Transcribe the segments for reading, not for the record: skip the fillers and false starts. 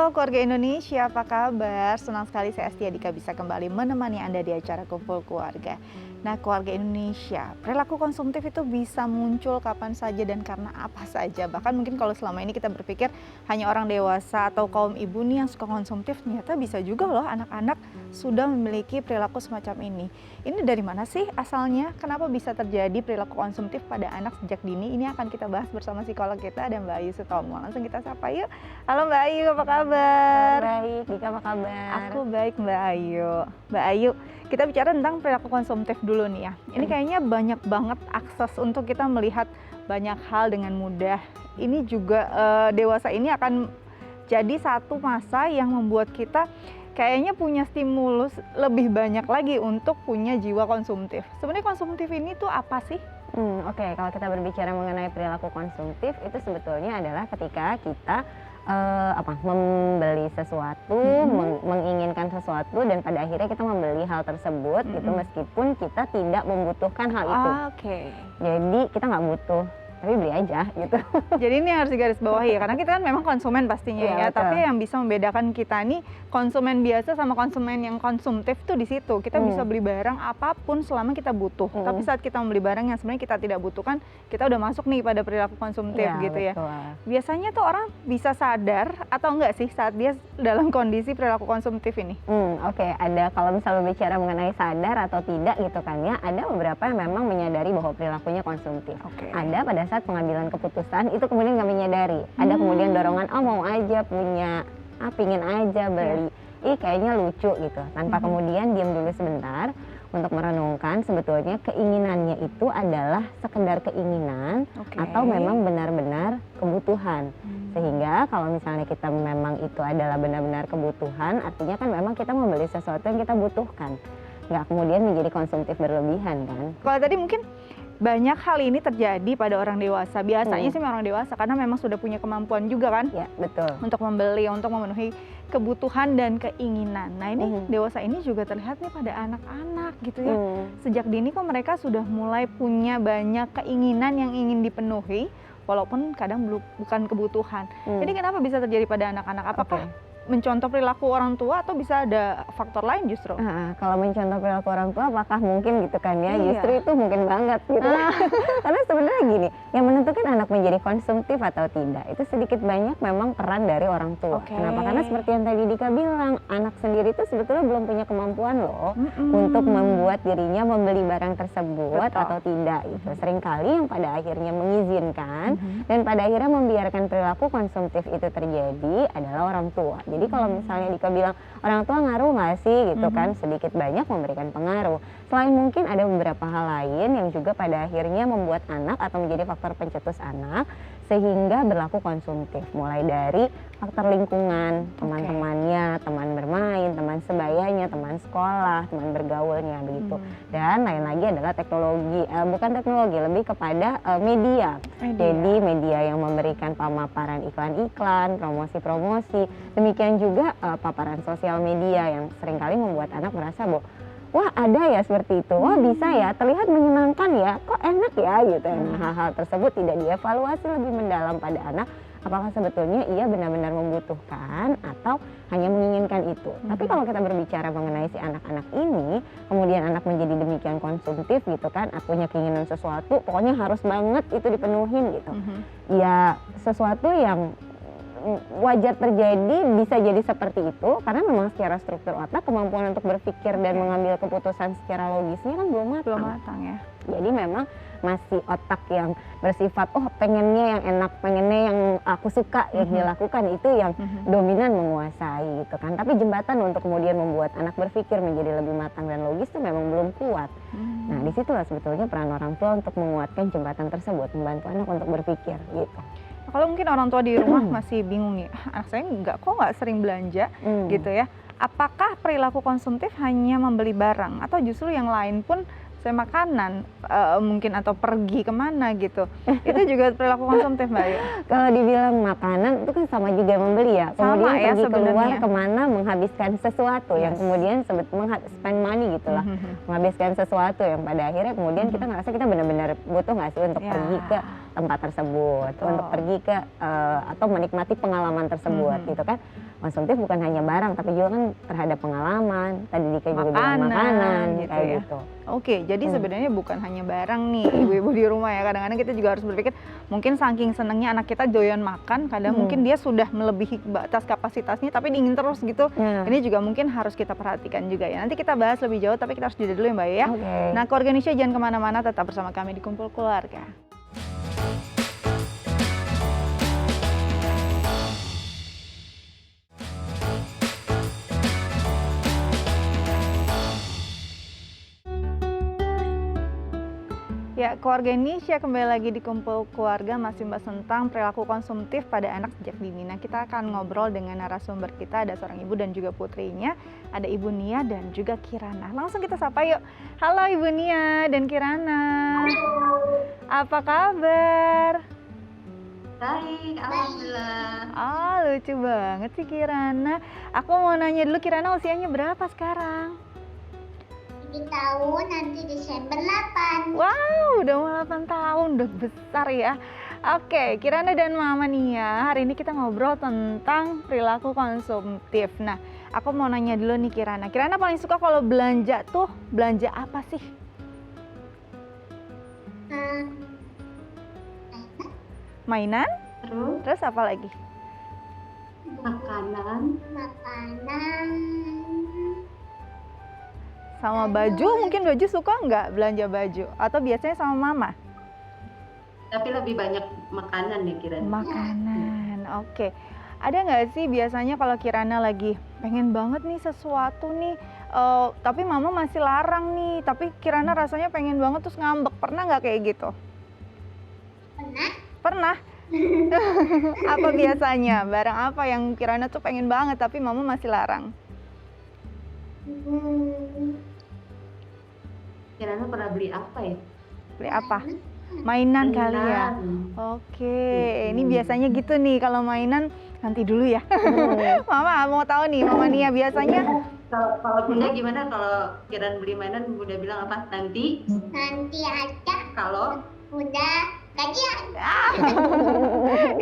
Halo keluarga Indonesia, apa kabar? Senang sekali saya Astia Dika bisa kembali menemani Anda di acara Kumpul Keluarga. Nah, keluarga Indonesia, perilaku konsumtif itu bisa muncul kapan saja dan karena apa saja. Bahkan mungkin kalau selama ini kita berpikir hanya orang dewasa atau kaum ibu nih yang suka konsumtif, ternyata bisa juga loh anak-anak sudah memiliki perilaku semacam ini. Ini dari mana sih asalnya? Kenapa bisa terjadi perilaku konsumtif pada anak sejak dini? Ini akan kita bahas bersama psikolog kita, ada Mbak Ayu Sutomo. Langsung kita sapa yuk. Halo Mbak Ayu, apa kabar? Baik, Dika apa kabar? Aku baik Mbak Ayu. Mbak Ayu, kita bicara tentang perilaku konsumtif dulu nih ya. Ini kayaknya banyak banget akses untuk kita melihat banyak hal dengan mudah. Ini juga dewasa ini akan jadi satu masa yang membuat kita kayaknya punya stimulus lebih banyak lagi untuk punya jiwa konsumtif. Sebenarnya konsumtif ini tuh apa sih? Oke, kalau kita berbicara mengenai perilaku konsumtif itu sebetulnya adalah ketika kita membeli sesuatu, menginginkan sesuatu dan pada akhirnya kita membeli hal tersebut gitu meskipun kita tidak membutuhkan hal itu. Oke. Jadi kita nggak butuh, tapi beli aja gitu. Jadi ini harus digarisbawahi ya, karena kita kan memang konsumen pastinya Iya, ya. betul. Tapi yang bisa membedakan kita nih konsumen biasa sama konsumen yang konsumtif tuh di situ. Kita bisa beli barang apapun selama kita butuh. Tapi saat kita membeli barang yang sebenarnya kita tidak butuhkan, kita udah masuk nih pada perilaku konsumtif Iya, gitu ya. betul. Biasanya tuh orang bisa sadar atau enggak sih saat dia dalam kondisi perilaku konsumtif ini? Oke, ada kalau misalnya bicara mengenai sadar atau tidak gitu kan ya, ada beberapa yang memang menyadari bahwa perilakunya konsumtif. Oke. Ada pada saat pengambilan keputusan itu kemudian nggak menyadari. Ada kemudian dorongan, mau aja punya, pingin aja beli. Ih kayaknya lucu gitu. Tanpa kemudian diam dulu sebentar untuk merenungkan sebetulnya keinginannya itu adalah sekedar keinginan Oke. atau memang benar-benar kebutuhan. Sehingga kalau misalnya kita memang itu adalah benar-benar kebutuhan, artinya kan memang kita membeli sesuatu yang kita butuhkan. Nggak kemudian menjadi konsumtif berlebihan kan. Kalau tadi mungkin banyak hal ini terjadi pada orang dewasa. Biasanya sih orang dewasa karena memang sudah punya kemampuan juga kan Ya, betul. untuk membeli, untuk memenuhi kebutuhan dan keinginan. Nah ini dewasa ini juga terlihat nih pada anak-anak gitu ya. Sejak dini kok mereka sudah mulai punya banyak keinginan yang ingin dipenuhi, walaupun kadang bukan kebutuhan. Jadi kenapa bisa terjadi pada anak-anak? Apakah mencontoh perilaku orang tua atau bisa ada faktor lain justru? Kalau mencontoh perilaku orang tua apakah mungkin gitu kan ya, Iya. justru itu mungkin banget gitu. Karena sebenarnya gini, yang menentukan anak menjadi konsumtif atau tidak itu sedikit banyak memang peran dari orang tua. Oke. Kenapa? Karena seperti yang tadi Dika bilang, anak sendiri itu sebetulnya belum punya kemampuan loh untuk membuat dirinya membeli barang tersebut. Betul. Atau tidak gitu. Seringkali yang pada akhirnya mengizinkan dan pada akhirnya membiarkan perilaku konsumtif itu terjadi adalah orang tua. Jadi kalau misalnya Dika bilang orang tua ngaruh nggak sih gitu kan, sedikit banyak memberikan pengaruh. Selain mungkin ada beberapa hal lain yang juga pada akhirnya membuat anak atau menjadi faktor pencetus anak sehingga berlaku konsumtif. Mulai dari faktor lingkungan, teman-temannya, teman bermain, teman sebayanya, teman sekolah, teman bergaulnya begitu. Dan lain lagi adalah teknologi, bukan teknologi, lebih kepada media. Jadi media yang memberikan pemaparan iklan-iklan, promosi-promosi, demikian juga paparan sosial media yang seringkali membuat anak merasa bahwa wah ada ya seperti itu, wah bisa ya, terlihat menyenangkan ya, kok enak ya gitu. Nah hal-hal tersebut tidak dievaluasi lebih mendalam pada anak, apakah sebetulnya ia benar-benar membutuhkan atau hanya menginginkan itu. Tapi kalau kita berbicara mengenai si anak-anak ini, kemudian anak menjadi demikian konsumtif gitu kan, punya keinginan sesuatu, pokoknya harus banget itu dipenuhin gitu. Ya sesuatu yang wajar terjadi, bisa jadi seperti itu karena memang secara struktur otak kemampuan untuk berpikir dan mengambil keputusan secara logisnya kan belum matang. Belum matang ya. Jadi memang masih otak yang bersifat pengennya yang enak, pengennya yang aku suka yang dilakukan itu yang dominan menguasai gitu kan. Tapi jembatan untuk kemudian membuat anak berpikir menjadi lebih matang dan logis itu memang belum kuat. Nah disitulah sebetulnya peran orang tua untuk menguatkan jembatan tersebut, membantu anak untuk berpikir gitu. Kalau mungkin orang tua di rumah masih bingung nih, anak saya nggak sering belanja gitu ya. Apakah perilaku konsumtif hanya membeli barang atau justru yang lain pun saya makanan mungkin atau pergi kemana gitu. Itu juga perilaku konsumtif Mbak Ayu. Kalau dibilang makanan itu kan sama juga membeli ya. Sama Kemudian ya pergi keluar sebenarnya. kemana menghabiskan sesuatu yang Yes. kemudian spend money gitulah. Menghabiskan sesuatu yang pada akhirnya kemudian kita ngerasa kita benar-benar butuh nggak sih untuk Ya. pergi ke tempat tersebut, Betul. untuk pergi ke atau menikmati pengalaman tersebut gitu kan. Konsumtif bukan hanya barang tapi juga kan terhadap pengalaman. Tadi Dika juga bilang makanan gitu kayak ya. gitu. Oke, jadi sebenarnya bukan hanya barang nih ibu-ibu di rumah ya. Kadang-kadang kita juga harus berpikir mungkin saking senangnya anak kita doyan makan, kadang mungkin dia sudah melebihi batas kapasitasnya tapi ingin terus gitu. Ya. Ini juga mungkin harus kita perhatikan juga ya. Nanti kita bahas lebih jauh tapi kita harus jeda dulu ya Mbak Ayu ya. Oke. Nah, keluarga Indonesia jangan kemana-mana, tetap bersama kami di Kumpul Keluarga. Ya, keluarga Indonesia kembali lagi di Kumpul Keluarga, masih membahas tentang perilaku konsumtif pada anak sejak dini. Nah, kita akan ngobrol dengan narasumber kita, ada seorang ibu dan juga putrinya, ada Ibu Nia dan juga Kirana. Langsung kita sapa yuk. Halo Ibu Nia dan Kirana. Apa kabar? Baik, alhamdulillah. Ah, lucu banget sih Kirana. Aku mau nanya dulu, Kirana usianya berapa sekarang? 7 tahun, nanti Desember 8. Wow, udah mau 8 tahun, udah besar ya. Oke, Kirana dan Mama Nia, hari ini kita ngobrol tentang perilaku konsumtif. Nah, aku mau nanya dulu nih Kirana. Kirana paling suka kalau belanja tuh, belanja apa sih? Mainan? Terus apa lagi? Makanan. Sama baju, mungkin baju suka nggak belanja baju? Atau biasanya sama Mama? Tapi lebih banyak makanan ya kira. Makanan, oke. Ada nggak sih biasanya kalau Kirana lagi pengen banget nih sesuatu nih, tapi Mama masih larang nih, tapi Kirana rasanya pengen banget terus ngambek, pernah nggak kayak gitu? Pernah? Apa biasanya? Barang apa yang Kirana tuh pengen banget tapi Mama masih larang? Kirana pernah beli apa ya? Beli apa? Mainan kali ya? Oke, ini biasanya gitu nih kalau mainan, nanti dulu ya. Mama mau tahu nih, Mama Nia biasanya Kalau Bunda gimana kalau Kirana beli mainan, Bunda bilang apa? Nanti aja kalau udah gajian.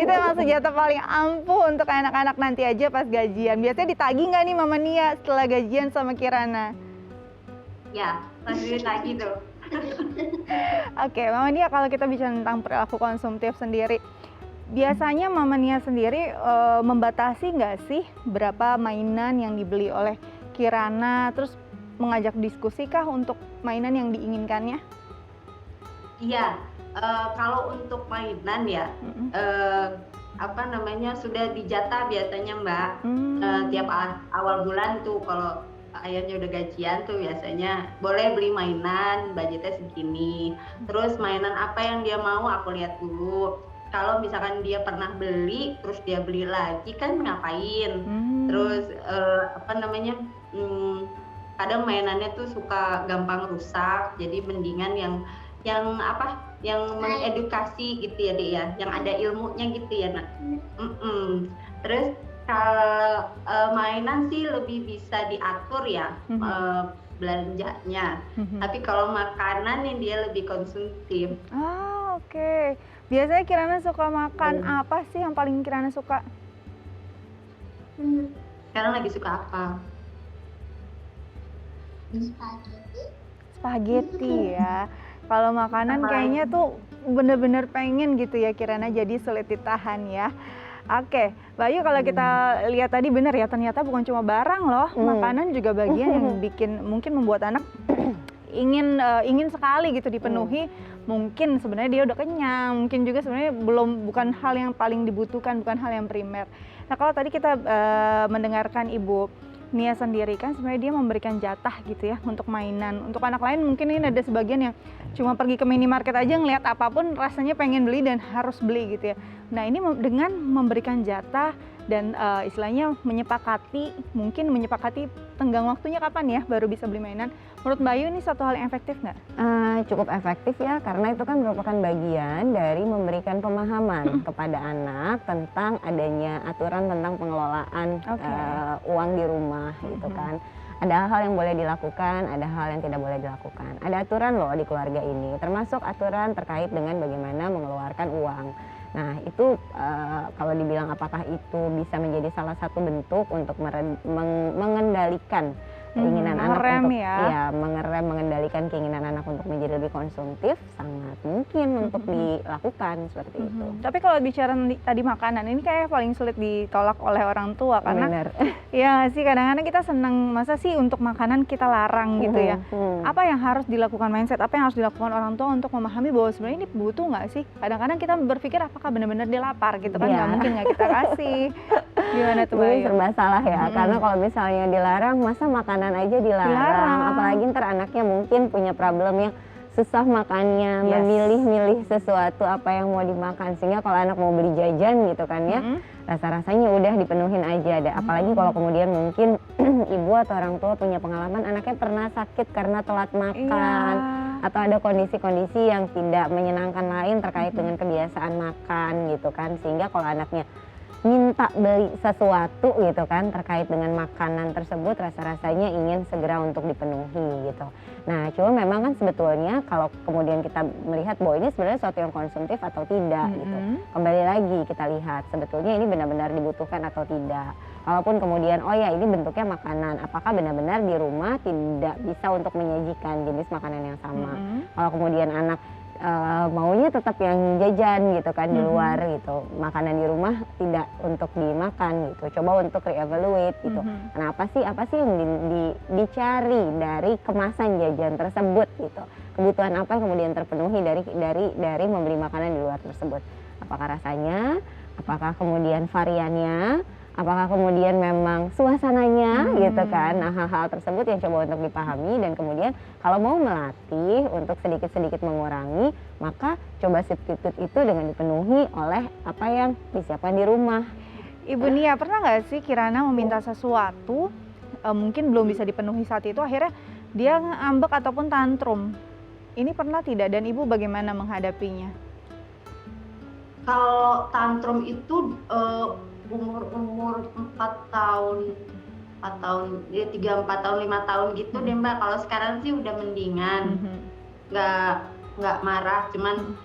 itu emang senjata paling ampuh untuk anak-anak, nanti aja pas gajian. Biasanya ditagih nggak nih Mama Nia setelah gajian sama Kirana? Ya, lanjutin lagi tuh. Oke, Mama Nia, kalau kita bicara tentang perilaku konsumtif sendiri, biasanya Mama Nia sendiri membatasi nggak sih berapa mainan yang dibeli oleh Kirana, terus mengajak diskusi kah untuk mainan yang diinginkannya? Iya, kalau untuk mainan ya, apa namanya sudah dijatah biasanya Mbak. Tiap awal bulan tuh kalau ayahnya udah gajian tuh biasanya boleh beli mainan, budgetnya segini. Terus mainan apa yang dia mau aku lihat dulu. Kalau misalkan dia pernah beli, terus dia beli lagi kan ngapain? Terus apa namanya? Kadang mainannya tuh suka gampang rusak, jadi mendingan yang apa? Yang mengedukasi gitu ya Dek ya, yang ada ilmunya gitu ya Nak. Terus kalau mainan sih lebih bisa diatur ya belanjanya. Tapi kalau makanan nih dia lebih konsumtif. Ah, oke. Biasanya Kirana suka makan apa sih yang paling Kirana suka? Sekarang lagi suka apa? Spaghetti ya. Kalau makanan kayaknya tuh bener-bener pengen gitu ya Kirana, jadi sulit ditahan ya. Oke, Bayu, kalau kita lihat tadi bener ya, ternyata bukan cuma barang loh, makanan juga bagian yang bikin mungkin membuat anak ingin sekali gitu dipenuhi. Mungkin sebenarnya dia udah kenyang, mungkin juga sebenarnya bukan hal yang paling dibutuhkan, bukan hal yang primer. Nah, kalau tadi kita mendengarkan Ibu Nia sendiri kan sebenarnya dia memberikan jatah gitu ya untuk mainan. Untuk anak lain mungkin ini ada sebagian yang cuma pergi ke minimarket aja ngelihat apapun rasanya pengen beli dan harus beli gitu ya. Nah ini dengan memberikan jatah dan istilahnya mungkin menyepakati tenggang waktunya kapan ya baru bisa beli mainan. Menurut Mbak Ayu ini suatu hal yang efektif nggak? Cukup efektif ya, karena itu kan merupakan bagian dari memberikan pemahaman kepada anak tentang adanya aturan tentang pengelolaan uang di rumah gitu kan. Ada hal yang boleh dilakukan, ada hal yang tidak boleh dilakukan. Ada aturan loh di keluarga ini, termasuk aturan terkait dengan bagaimana mengeluarkan uang. Nah itu kalau dibilang apakah itu bisa menjadi salah satu bentuk untuk mengendalikan keinginan anak untuk mengendalikan keinginan anak untuk menjadi lebih konsumtif, sangat mungkin untuk dilakukan seperti itu. Tapi kalau bicara tadi makanan ini kayak paling sulit ditolak oleh orang tua karena ya sih kadang-kadang kita senang, masa sih untuk makanan kita larang gitu ya. Apa yang harus dilakukan mindset, apa yang harus dilakukan orang tua untuk memahami bahwa sebenarnya ini butuh nggak sih? Kadang-kadang kita berpikir apakah benar-benar dia lapar gitu kan, nggak mungkin nggak kita kasih. Gimana tuh Mbak Ayu? Serba salah ya, karena kalau misalnya dilarang, masa makanan aja dilarang. Apalagi ntar anaknya mungkin punya problem yang susah makannya, memilih-milih sesuatu apa yang mau dimakan, sehingga kalau anak mau beli jajan gitu kan ya, rasa-rasanya udah dipenuhin aja. Apalagi kalau kemudian mungkin ibu atau orang tua punya pengalaman anaknya pernah sakit karena telat makan, atau ada kondisi-kondisi yang tidak menyenangkan lain terkait dengan kebiasaan makan gitu kan, sehingga kalau anaknya minta beli sesuatu gitu kan terkait dengan makanan tersebut, rasa-rasanya ingin segera untuk dipenuhi gitu. Nah cuma memang kan sebetulnya kalau kemudian kita melihat bahwa ini sebenarnya sesuatu yang konsumtif atau tidak gitu, kembali lagi kita lihat sebetulnya ini benar-benar dibutuhkan atau tidak. Kalaupun kemudian oh ya ini bentuknya makanan, apakah benar-benar di rumah tidak bisa untuk menyajikan jenis makanan yang sama. Kalau kemudian anak maunya tetap yang jajan gitu kan di luar gitu, makanan di rumah tidak untuk dimakan gitu, coba untuk re-evaluate gitu. Kenapa sih, apa sih yang dicari dari kemasan jajan tersebut gitu, kebutuhan apa yang kemudian terpenuhi dari membeli makanan di luar tersebut, apakah rasanya, apakah kemudian variannya, apakah kemudian memang suasananya gitu kan. Nah hal-hal tersebut yang coba untuk dipahami, dan kemudian kalau mau melatih untuk sedikit-sedikit mengurangi, maka coba substitute itu dengan dipenuhi oleh apa yang disiapkan di rumah. Ibu Nia, pernah nggak sih Kirana meminta sesuatu mungkin belum bisa dipenuhi saat itu, akhirnya dia ngambek ataupun tantrum? Ini pernah tidak, dan ibu bagaimana menghadapinya? Kalau tantrum itu umur 4 tahun, 4 tahun, ya 3, 4 tahun, 5 tahun gitu deh Mbak. Kalau sekarang sih udah mendingan, nggak marah, cuman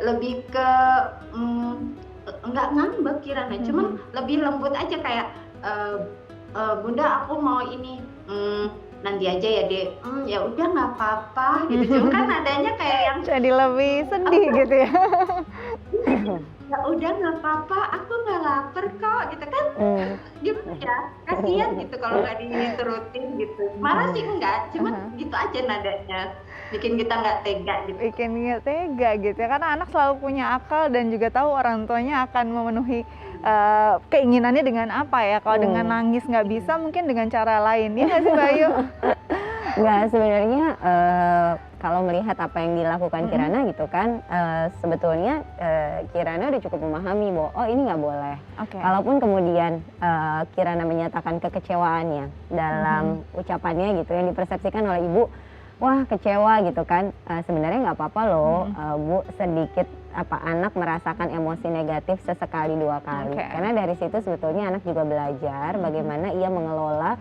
lebih ke nggak ngambek Kirana, cuman lebih lembut aja kayak Bunda aku mau ini, nanti aja ya Dek, ya udah nggak apa-apa gitu. Cuma kan nadanya kayak yang jadi lebih sedih gitu ya. Ya udah nggak apa-apa, aku nggak lapar kok gitu kan. Gimana ya, kasihan gitu kalau nggak diturutin gitu. Marah sih enggak, cuman gitu aja nadanya, bikin kita nggak tega gitu. Bikin nggak tega gitu ya, karena anak selalu punya akal dan juga tahu orang tuanya akan memenuhi keinginannya dengan apa ya. Kalau dengan nangis nggak bisa, mungkin dengan cara lain ya nggak sih Mbak Ayu? Nggak, sebenarnya kalau melihat apa yang dilakukan Kirana gitu kan, sebetulnya Kirana udah cukup memahami bahwa oh ini nggak boleh. Kalaupun kemudian Kirana menyatakan kekecewaannya dalam ucapannya gitu, yang dipersepsikan oleh ibu, wah kecewa gitu kan, sebenarnya nggak apa-apa loh Bu, sedikit anak merasakan emosi negatif sesekali 2 kali, karena dari situ sebetulnya anak juga belajar bagaimana ia mengelola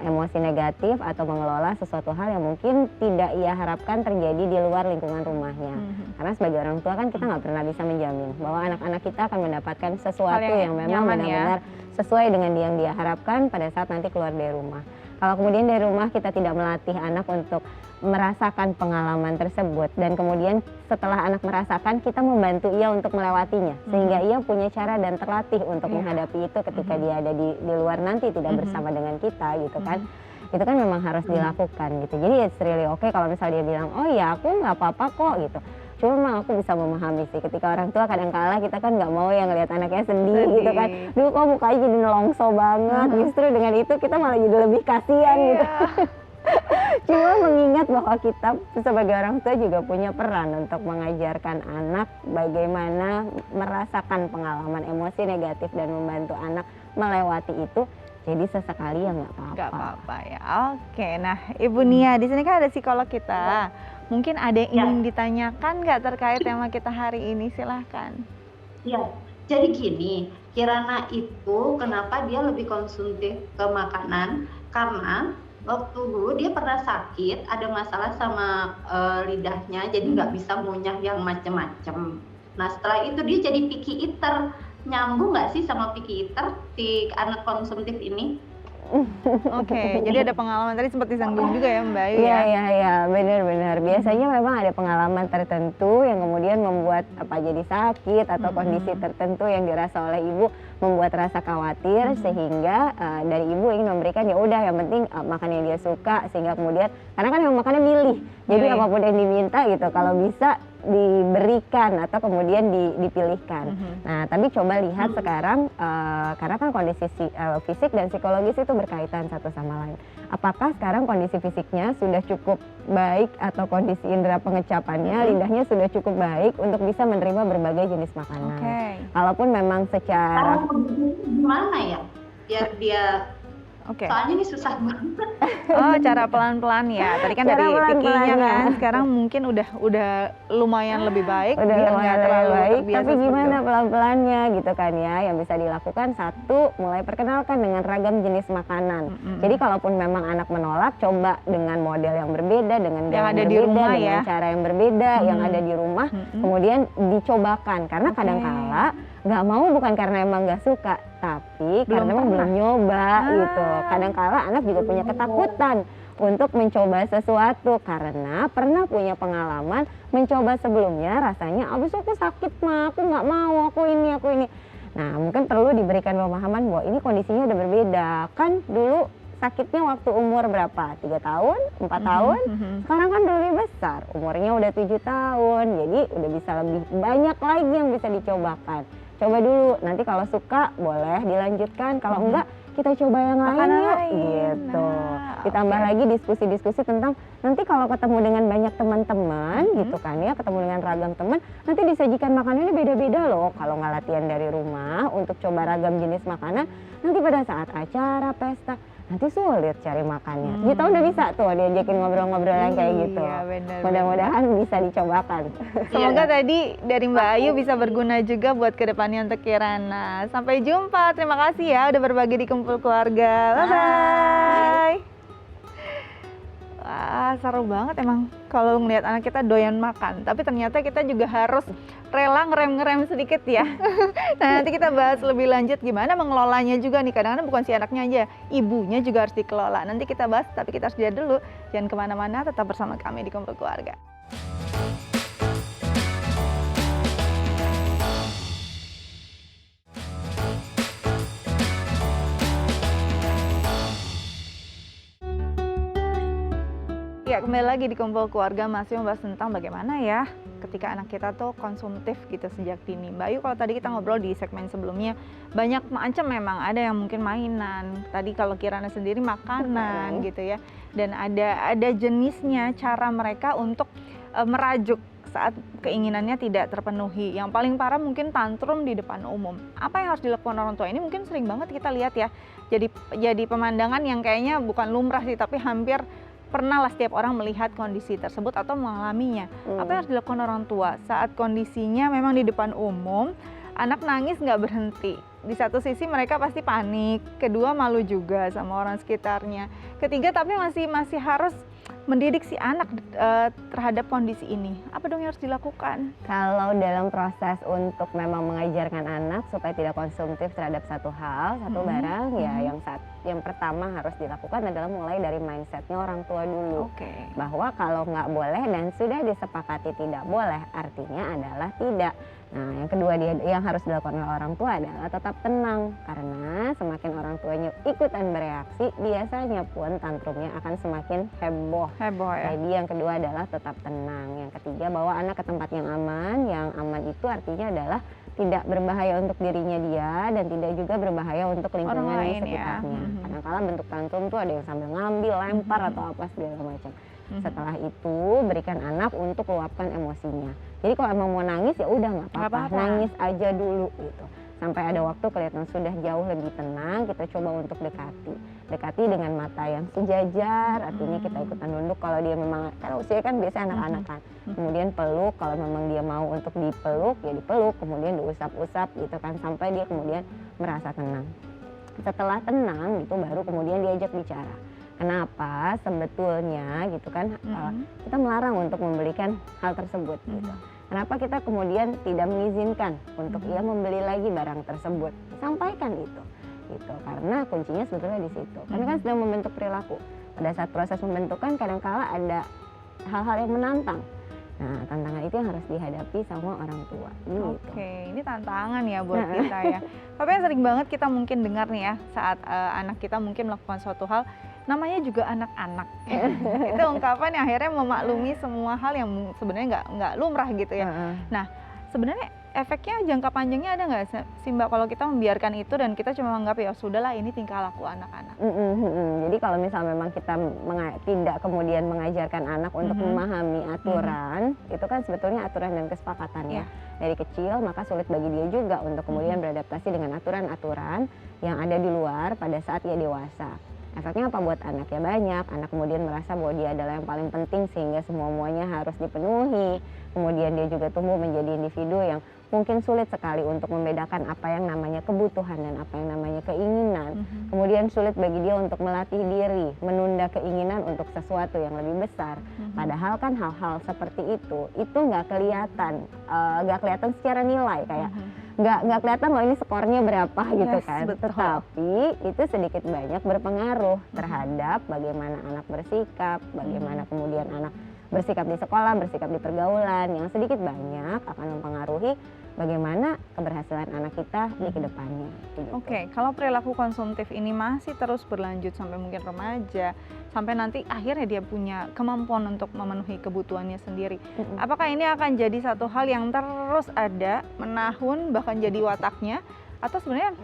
emosi negatif atau mengelola sesuatu hal yang mungkin tidak ia harapkan terjadi di luar lingkungan rumahnya. Karena sebagai orang tua kan kita nggak pernah bisa menjamin bahwa anak-anak kita akan mendapatkan sesuatu yang memang benar-benar sesuai dengan yang dia harapkan pada saat nanti keluar dari rumah. Kalau kemudian dari rumah kita tidak melatih anak untuk merasakan pengalaman tersebut, dan kemudian setelah anak merasakan kita membantu ia untuk melewatinya, sehingga ia punya cara dan terlatih untuk menghadapi itu ketika dia ada di luar nanti tidak bersama dengan kita gitu kan. Itu kan memang harus dilakukan gitu. Jadi it's really okay kalau misalnya dia bilang oh ya aku nggak apa-apa kok gitu, Cuma aku bisa memahami sih ketika orang tua kadang-kala kita kan nggak mau yang ngelihat anaknya sedih gitu kan. Duh kok mukanya jadi nelongso banget. Justru dengan itu kita malah jadi lebih kasihan gitu. Cuma mengingat bahwa kita sebagai orang tua juga punya peran untuk mengajarkan anak bagaimana merasakan pengalaman emosi negatif dan membantu anak melewati itu. Jadi sesekali ya nggak apa-apa. Nggak apa-apa ya. Oke, nah Ibu Nia di sini kan ada psikolog kita. Mungkin ada yang ingin ditanyakan nggak terkait tema kita hari ini? Silahkan. Ya, jadi gini, Kirana itu kenapa dia lebih konsumtif ke makanan? Karena waktu dulu dia pernah sakit, ada masalah sama lidahnya, jadi nggak bisa ngunyah yang macem-macem. Nah setelah itu dia jadi picky eater. Nyambung nggak sih sama picky eater si anak konsumtif ini? Oke, jadi ada pengalaman tadi sempat disinggung juga ya Mbak Ayu Iya, ya? iya, benar-benar. Biasanya memang ada pengalaman tertentu yang kemudian membuat apa jadi sakit atau kondisi tertentu yang dirasa oleh ibu membuat rasa khawatir sehingga dari ibu ingin memberikan ya udah yang penting makan yang dia suka sehingga kemudian karena kan yang makannya milih. Jadi apapun yang diminta gitu kalau bisa diberikan atau kemudian dipilihkan. Nah, tapi coba lihat sekarang karena kan kondisi fisik dan psikologis itu berkaitan satu sama lain. Apakah sekarang kondisi fisiknya sudah cukup baik atau kondisi indera pengecapannya, lidahnya sudah cukup baik untuk bisa menerima berbagai jenis makanan. Kalaupun memang secara gimana ya? Biar dia soalnya ini susah banget. Oh, cara pelan-pelan ya. Tadi kan Cara dari pikinya pelan-pelannya. kan, sekarang mungkin udah lumayan lebih baik. udah biar lumayan nggak lebih terlalu baik, terbiasa tapi seperti gimana itu. pelan-pelannya gitu kan ya. Yang bisa dilakukan satu, mulai perkenalkan dengan ragam jenis makanan. Jadi kalaupun memang anak menolak, coba dengan model yang berbeda, dengan Yang gaya ada di berbeda, rumah dengan ya. cara yang berbeda, yang ada di rumah, kemudian dicobakan. Karena kadangkala nggak mau bukan karena emang nggak suka, tapi karena emang belum nyoba gitu. Kadangkala anak juga punya ketakutan untuk mencoba sesuatu karena pernah punya pengalaman mencoba sebelumnya rasanya abis aku sakit mah aku nggak mau aku ini. Nah mungkin perlu diberikan pemahaman bahwa ini kondisinya udah berbeda kan dulu sakitnya waktu umur berapa? 3 tahun? 4 tahun? Sekarang kan udah lebih besar, umurnya udah 7 tahun, jadi udah bisa lebih banyak lagi yang bisa dicobakan. Coba dulu, nanti kalau suka boleh dilanjutkan, kalau enggak kita coba yang lain yuk gitu. Ditambah lagi diskusi-diskusi tentang nanti kalau ketemu dengan banyak teman-teman gitu kan ya, ketemu dengan ragam teman, nanti disajikan makanannya beda-beda loh. Kalau nggak latihan dari rumah untuk coba ragam jenis makanan, nanti pada saat acara, pesta, nanti sulit cari makannya. Kita udah bisa tuh diajakin ngobrol-ngobrol yang kayak gitu. Mudah-mudahan bisa dicobakan. Semoga tadi dari Mbak Ayu bisa berguna juga buat kedepannya untuk Kirana. Sampai jumpa, terima kasih ya udah berbagi di Kumpul Keluarga. Bye-bye. Wah, seru banget emang kalau ngelihat anak kita doyan makan. Tapi ternyata kita juga harus rela ngerem-ngerem sedikit ya. Nah, nanti kita bahas lebih lanjut gimana mengelolanya juga nih. Kadang-kadang bukan si anaknya aja, ibunya juga harus dikelola. Nanti kita bahas, tapi kita harus jeda dulu. Jangan kemana-mana, tetap bersama kami di Kumpul Keluarga. Ya, kembali lagi di Kumpul Keluarga masih membahas tentang bagaimana ya ketika anak kita tuh konsumtif gitu sejak dini. Mbak Ayu, kalau tadi kita ngobrol di segmen sebelumnya banyak macam memang, ada yang mungkin mainan. Tadi kalau Kirana sendiri makanan gitu ya. Dan ada jenisnya cara mereka untuk merajuk saat keinginannya tidak terpenuhi. Yang paling parah mungkin tantrum di depan umum. Apa yang harus dilakukan orang tua? Ini mungkin sering banget kita lihat ya. Jadi pemandangan yang kayaknya bukan lumrah sih, tapi hampir pernah lah setiap orang melihat kondisi tersebut atau mengalaminya. Apa yang harus dilakukan orang tua saat kondisinya memang di depan umum, anak nangis nggak berhenti. Di satu sisi mereka pasti panik, kedua malu juga sama orang sekitarnya, ketiga tapi masih harus mendidik si anak terhadap kondisi ini. Apa dong yang harus dilakukan? Kalau dalam proses untuk memang mengajarkan anak supaya tidak konsumtif terhadap satu hal, satu barang, ya yang pertama harus dilakukan adalah mulai dari mindsetnya orang tua dulu. Bahwa kalau nggak boleh dan sudah disepakati tidak boleh, artinya adalah tidak. Nah, yang kedua yang harus dilakukan oleh orang tua adalah tetap tenang, karena semakin orang tuanya ikutan bereaksi, biasanya pun tantrumnya akan semakin heboh. Heboh ya. Jadi yang kedua adalah tetap tenang. Yang ketiga, bawa anak ke tempat yang aman. Yang aman itu artinya adalah tidak berbahaya untuk dirinya dia dan tidak juga berbahaya untuk lingkungan Orang di lain ya. sekitarnya. Kadang-kala bentuk tantrum tuh ada yang sambil ngambil, lempar atau apa segala macam. Setelah itu berikan anak untuk luapkan emosinya. Jadi kalau emang mau nangis ya udah nggak apa-apa, nangis aja dulu gitu. Sampai ada waktu kelihatan sudah jauh lebih tenang, kita coba untuk dekati dengan mata yang sejajar. Artinya kita ikutan nunduk kalau dia memang, karena usia kan biasa anak-anak kan. Kemudian peluk, kalau memang dia mau untuk dipeluk ya dipeluk, kemudian diusap-usap gitu kan sampai dia kemudian merasa tenang. Setelah tenang gitu baru kemudian diajak bicara. Kenapa sebetulnya gitu kan kita melarang untuk membelikan hal tersebut gitu. Kenapa kita kemudian tidak mengizinkan untuk ia membeli lagi barang tersebut? Sampaikan itu gitu. Karena kuncinya sebetulnya di situ. Karena kan sedang membentuk perilaku. Pada saat proses pembentukan kadang-kala ada hal-hal yang menantang. Nah, tantangan itu yang harus dihadapi sama orang tua. Gitu. Oke, ini tantangan ya buat kita ya. Tapi yang sering banget kita mungkin dengar nih ya saat anak kita mungkin melakukan suatu hal, namanya juga anak-anak. Itu ungkapan yang akhirnya memaklumi semua hal yang sebenarnya nggak lumrah gitu ya. Nah, sebenarnya efeknya jangka panjangnya ada nggak sih Mbak kalau kita membiarkan itu dan kita cuma menganggap ya sudahlah ini tingkah laku anak-anak. Jadi kalau misal memang kita tidak kemudian mengajarkan anak untuk memahami aturan, itu kan sebetulnya aturan dan kesepakatan ya. Dari kecil maka sulit bagi dia juga untuk kemudian beradaptasi dengan aturan-aturan yang ada di luar pada saat ia dewasa. Efeknya apa buat anak? Ya banyak. Anak kemudian merasa bahwa dia adalah yang paling penting sehingga semua-muanya harus dipenuhi. Kemudian dia juga tumbuh menjadi individu yang mungkin sulit sekali untuk membedakan apa yang namanya kebutuhan dan apa yang namanya keinginan. Kemudian sulit bagi dia untuk melatih diri, menunda keinginan untuk sesuatu yang lebih besar. Padahal kan hal-hal seperti itu nggak kelihatan secara nilai kayak nggak kelihatan loh ini skornya berapa gitu kan. Betul. Tetapi itu sedikit banyak berpengaruh terhadap bagaimana anak bersikap, bagaimana kemudian anak bersikap di sekolah, bersikap di pergaulan, yang sedikit banyak akan mempengaruhi bagaimana keberhasilan anak kita di kedepannya. Gitu. Oke, kalau perilaku konsumtif ini masih terus berlanjut sampai mungkin remaja, sampai nanti akhirnya dia punya kemampuan untuk memenuhi kebutuhannya sendiri. Apakah ini akan jadi satu hal yang terus ada, menahun, bahkan jadi wataknya, atau sebenarnya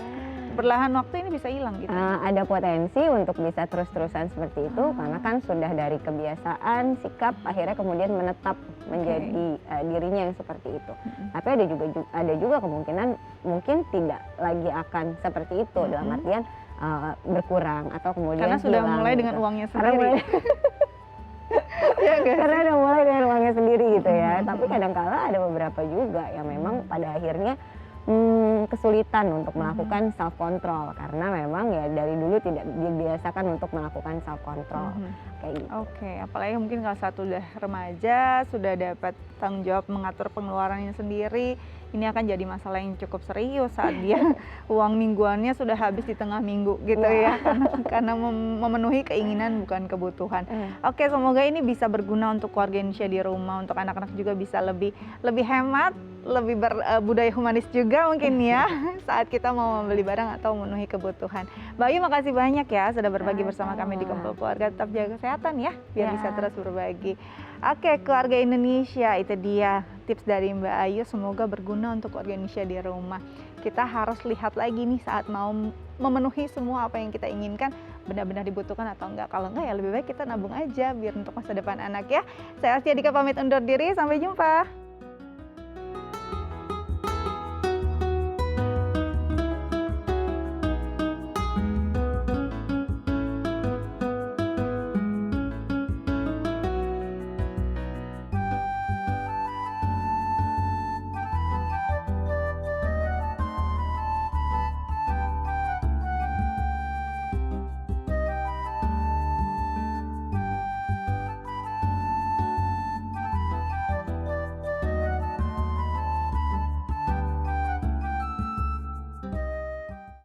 berlahan waktu ini bisa hilang gitu? Ada potensi untuk bisa terus-terusan seperti itu karena kan sudah dari kebiasaan, sikap akhirnya kemudian menetap menjadi dirinya yang seperti itu. Tapi ada juga kemungkinan mungkin tidak lagi akan seperti itu dalam artian berkurang atau kemudian karena sudah hilang, mulai gitu. dengan uangnya sendiri. Karena udah mulai dengan uangnya sendiri gitu ya. Tapi kadang-kala ada beberapa juga yang memang pada akhirnya kesulitan untuk melakukan self control karena memang ya dari dulu tidak dibiasakan untuk melakukan self control kayak gitu. Oke, apalagi mungkin kalau satu udah remaja sudah dapat tanggung jawab mengatur pengeluarannya sendiri, ini akan jadi masalah yang cukup serius saat dia uang mingguannya sudah habis di tengah minggu gitu ya karena memenuhi keinginan bukan kebutuhan. Oke, semoga ini bisa berguna untuk keluarga Indonesia di rumah, untuk anak-anak juga bisa lebih hemat, lebih berbudaya humanis juga mungkin ya saat kita mau membeli barang atau memenuhi kebutuhan. Mbak Ayu makasih banyak ya sudah berbagi bersama kami di Kumpul Keluarga. Tetap jaga kesehatan ya biar bisa terus berbagi. Oke, keluarga Indonesia, itu dia tips dari Mbak Ayu, semoga berguna untuk keluarga Indonesia di rumah. Kita harus lihat lagi nih saat mau memenuhi semua apa yang kita inginkan benar-benar dibutuhkan atau enggak. Kalau enggak ya lebih baik kita nabung aja biar untuk masa depan anak ya. Saya Astia Dika pamit undur diri, sampai jumpa.